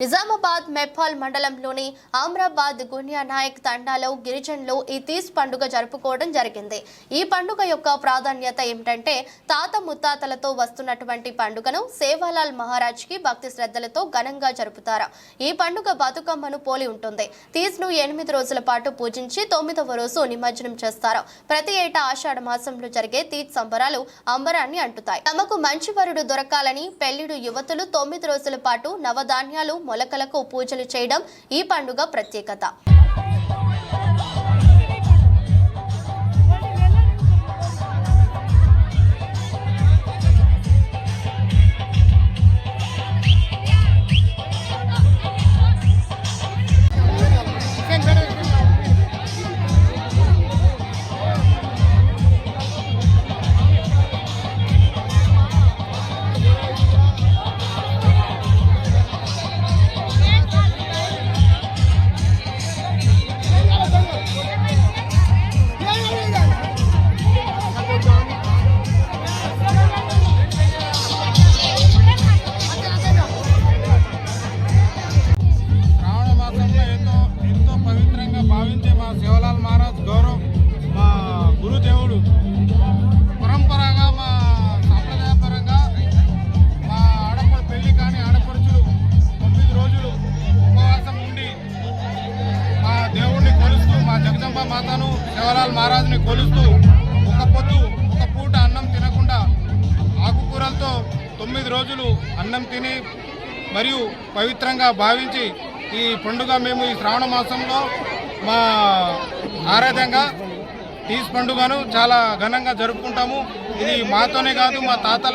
నిజామాబాద్ మెప్పాల్ మండలంలోని ఆమ్రాబాద్ గున్యా నాయక్ తండాలో గిరిజనులు ఈ తీజ్ పండుగ జరుపుకోవడం జరిగింది. ఈ పండుగ యొక్క ప్రాధాన్యత ఏమిటంటే తాత ముత్తాతలతో వస్తున్నటువంటి పండుగను సేవాలాల్ మహారాజ్ కి భక్తి శ్రద్ధలతో ఘనంగా జరుపుతారు. ఈ పండుగ బతుకమ్మను పోలి ఉంటుంది. తీజ్ ను 8 రోజుల పాటు పూజించి 9వ రోజు నిమజ్జనం చేస్తారు. ప్రతి ఏటా ఆషాఢ మాసంలో జరిగే తీజ్ సంబరాలు అంబరాన్ని అంటుతాయి. తమకు మంచి వరుడు దొరకాలని పెళ్లిడు యువతులు 9 రోజుల పాటు నవధాన్యాలు మొలకలకు పూజలు చేయడం ఈ పండుగ ప్రత్యేకత. సేవలాల్ మహారాజ్ గౌరవ్ మా గురుదేవుడు పరంపరగా మా సాంప్రదాయపరంగా మా ఆడపడు పెళ్లి కాని ఆడపడుచులు 9 రోజులు ఉపవాసం ఉండి మా దేవుడిని కొలుస్తూ మా జగదంబ మాతను సేవలాల్ మహారాజ్ని కొలుస్తూ ఒక పొద్దు ఒక పూట అన్నం తినకుండా ఆకుకూరలతో 9 రోజులు అన్నం తిని మరియు పవిత్రంగా భావించి ఈ పండుగ మేము ఈ శ్రావణ మాసంలో మా ఆరాధంగా తీజ్ పండుగను చాలా ఘనంగా జరుపుకుంటాము. ఇది మాతోనే కాదు మా తాతల